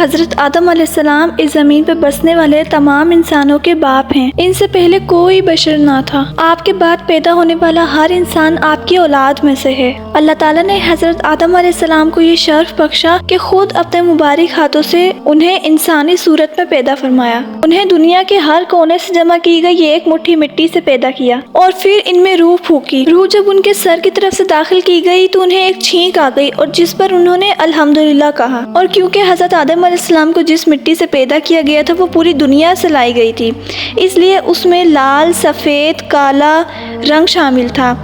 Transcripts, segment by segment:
حضرت آدم علیہ السلام اس زمین پہ بسنے والے تمام انسانوں کے باپ ہیں۔ ان سے پہلے کوئی بشر نہ تھا۔ آپ کے بعد پیدا ہونے والا ہر انسان آپ کی اولاد میں سے ہے۔ اللہ تعالیٰ نے حضرت آدم علیہ السلام کو یہ شرف بخشا کہ خود اپنے مبارک ہاتھوں سے انہیں انسانی صورت میں پیدا فرمایا۔ انہیں دنیا کے ہر کونے سے جمع کی گئی یہ ایک مٹھی مٹی سے پیدا کیا اور پھر ان میں روح پھونکی۔ روح جب ان کے سر کی طرف سے داخل کی گئی تو انہیں ایک چھینک آ گئی اور جس پر انہوں نے الحمدللہ کہا۔ اور کیونکہ حضرت آدم علیہ السلام کو جس مٹی سے پیدا کیا گیا تھا وہ پوری دنیا سے لائی گئی تھی، اس لیے اس میں لال، سفید، کالا رنگ شامل تھا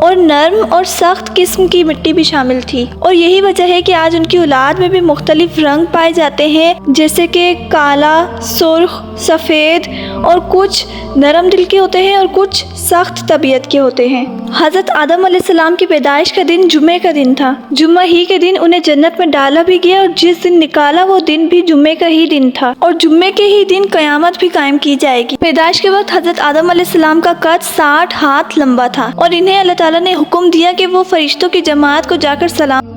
اور نرم اور سخت قسم کی مٹی بھی شامل تھی۔ اور یہی وجہ ہے کہ آج ان کی اولاد میں بھی مختلف رنگ پائے جاتے ہیں، جیسے کہ کالا، سرخ، سفید، اور کچھ نرم دل کے ہوتے ہیں اور کچھ سخت طبیعت کے ہوتے ہیں۔ حضرت آدم علیہ السلام کی پیدائش کا دن جمعے کا دن تھا۔ جمعہ ہی کے دن انہیں جنت میں ڈالا بھی گیا اور جس دن نکالا وہ دن بھی جمعے کا ہی دن تھا اور جمعے کے ہی دن قیامت بھی قائم کی جائے گی۔ پیدائش کے وقت حضرت آدم علیہ السلام کا قد 60 ہاتھ لمبا تھا اور انہیں اللہ تعالیٰ نے حکم دیا کہ وہ فرشتوں کی جماعت کو جا کر سلام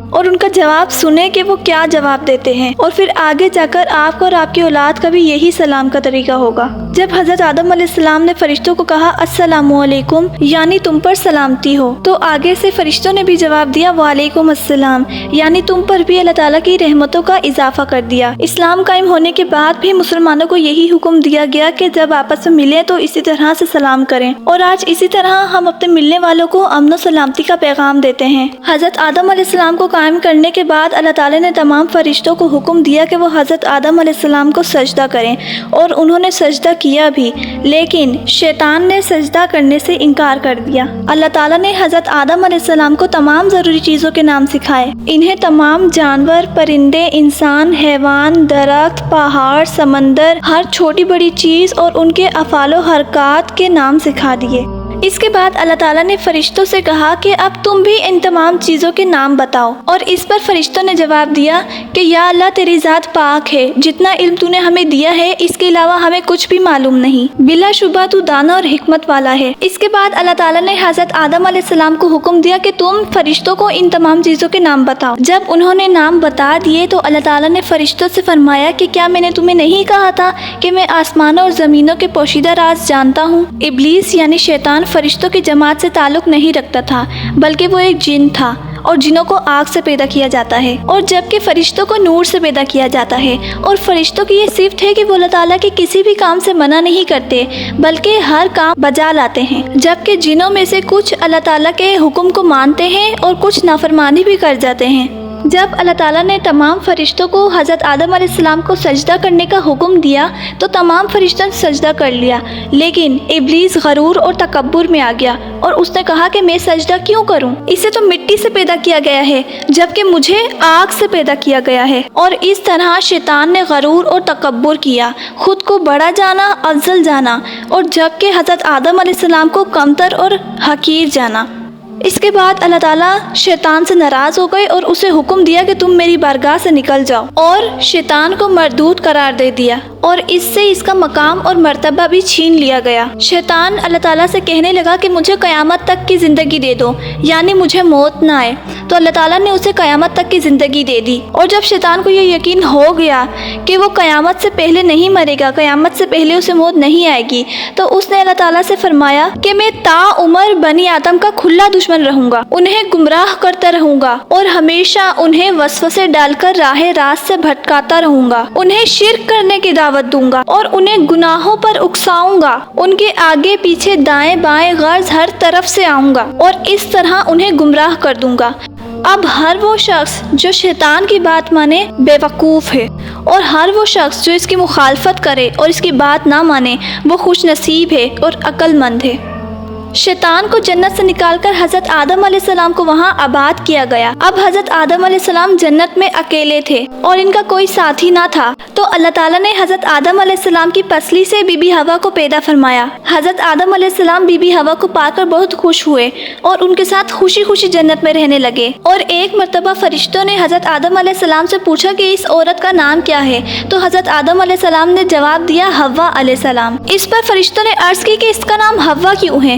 اور ان کا جواب سنیں کہ وہ کیا جواب دیتے ہیں، اور پھر آگے جا کر آپ کو اور آپ کی اولاد کا بھی یہی سلام کا طریقہ ہوگا۔ جب حضرت آدم علیہ السلام نے فرشتوں کو کہا السلام علیکم، یعنی تم پر سلامتی ہو، تو آگے سے فرشتوں نے بھی جواب دیا وعلیکم السلام، یعنی تم پر بھی اللہ تعالیٰ کی رحمتوں کا اضافہ کر دیا۔ اسلام قائم ہونے کے بعد بھی مسلمانوں کو یہی حکم دیا گیا کہ جب آپس میں ملیں تو اسی طرح سے سلام کریں، اور آج اسی طرح ہم اپنے ملنے والوں کو امن و سلامتی کا پیغام دیتے ہیں۔ حضرت آدم علیہ السلام کو قائم کرنے کے بعد اللہ تعالیٰ نے تمام فرشتوں کو حکم دیا کہ وہ حضرت آدم علیہ السلام کو سجدہ کریں، اور انہوں نے سجدہ کیا بھی، لیکن شیطان نے سجدہ کرنے سے انکار کر دیا۔ اللہ تعالیٰ نے حضرت آدم علیہ السلام کو تمام ضروری چیزوں کے نام سکھائے۔ انہیں تمام جانور، پرندے، انسان، حیوان، درخت، پہاڑ، سمندر، ہر چھوٹی بڑی چیز اور ان کے افعال و حرکات کے نام سکھا دیے۔ اس کے بعد اللہ تعالیٰ نے فرشتوں سے کہا کہ اب تم بھی ان تمام چیزوں کے نام بتاؤ، اور اس پر فرشتوں نے جواب دیا کہ یا اللہ تیری ذات پاک ہے، جتنا علم تو نے ہمیں دیا ہے اس کے علاوہ ہمیں کچھ بھی معلوم نہیں، بلا شبہ تو دانا اور حکمت والا ہے۔ اس کے بعد اللہ تعالیٰ نے حضرت آدم علیہ السلام کو حکم دیا کہ تم فرشتوں کو ان تمام چیزوں کے نام بتاؤ۔ جب انہوں نے نام بتا دیے تو اللہ تعالیٰ نے فرشتوں سے فرمایا کہ کیا میں نے تمہیں نہیں کہا تھا کہ میں آسمانوں اور زمینوں کے پوشیدہ راز جانتا ہوں؟ ابلیس یعنی شیطان فرشتوں کی جماعت سے تعلق نہیں رکھتا تھا، بلکہ وہ ایک جن تھا، اور جنوں کو آگ سے پیدا کیا جاتا ہے، اور جبکہ فرشتوں کو نور سے پیدا کیا جاتا ہے، اور فرشتوں کی یہ صفت ہے کہ وہ اللہ تعالیٰ کے کسی بھی کام سے منع نہیں کرتے بلکہ ہر کام بجا لاتے ہیں، جبکہ جنوں میں سے کچھ اللہ تعالیٰ کے حکم کو مانتے ہیں اور کچھ نافرمانی بھی کر جاتے ہیں۔ جب اللہ تعالیٰ نے تمام فرشتوں کو حضرت آدم علیہ السلام کو سجدہ کرنے کا حکم دیا تو تمام فرشتوں نے سجدہ کر لیا، لیکن ابلیس غرور اور تکبر میں آ گیا اور اس نے کہا کہ میں سجدہ کیوں کروں؟ اسے تو مٹی سے پیدا کیا گیا ہے جبکہ مجھے آگ سے پیدا کیا گیا ہے۔ اور اس طرح شیطان نے غرور اور تکبر کیا، خود کو بڑا جانا، افضل جانا، اور جبکہ حضرت آدم علیہ السلام کو کمتر اور حقیر جانا۔ اس کے بعد اللہ تعالیٰ شیطان سے ناراض ہو گئے اور اسے حکم دیا کہ تم میری بارگاہ سے نکل جاؤ، اور شیطان کو مردود قرار دے دیا اور اس سے اس کا مقام اور مرتبہ بھی چھین لیا گیا۔ شیطان اللہ تعالیٰ سے کہنے لگا کہ مجھے قیامت تک کی زندگی دے دو، یعنی مجھے موت نہ آئے، تو اللہ تعالیٰ نے اسے قیامت تک کی زندگی دے دی۔ اور جب شیطان کو یہ یقین ہو گیا کہ وہ قیامت سے پہلے نہیں مرے گا، قیامت سے پہلے اسے موت نہیں آئے گی، تو اس نے اللہ تعالیٰ سے فرمایا کہ میں تا عمر بنی آدم کا کھلا دشمن رہوں گا، انہیں گمراہ کرتا رہوں گا اور ہمیشہ انہیں وسوسے ڈال کر راہ راست سے بھٹکاتا رہوں گا، انہیں شرک کرنے کی دعوت دوں گا اور انہیں گناہوں پر اکساؤں گا، ان کے آگے پیچھے دائیں بائیں غرض ہر طرف سے آؤں گا اور اس طرح انہیں گمراہ کر دوں گا۔ اب ہر وہ شخص جو شیطان کی بات مانے بے وقوف ہے، اور ہر وہ شخص جو اس کی مخالفت کرے اور اس کی بات نہ مانے وہ خوش نصیب ہے اور عقل مند ہے۔ شیطان کو جنت سے نکال کر حضرت آدم علیہ السلام کو وہاں آباد کیا گیا۔ اب حضرت آدم علیہ السلام جنت میں اکیلے تھے اور ان کا کوئی ساتھی نہ تھا، تو اللہ تعالیٰ نے حضرت آدم علیہ السلام کی پسلی سے بی بی حوا کو پیدا فرمایا۔ حضرت آدم علیہ السلام بی بی حوا کو پا کر بہت خوش ہوئے اور ان کے ساتھ خوشی خوشی جنت میں رہنے لگے۔ اور ایک مرتبہ فرشتوں نے حضرت آدم علیہ السلام سے پوچھا کہ اس عورت کا نام کیا ہے، تو حضرت آدم علیہ السلام نے جواب دیا حوا علیہ السلام۔ اس پر فرشتوں نے عرض کی کہ اس کا نام حوا کیوں ہے؟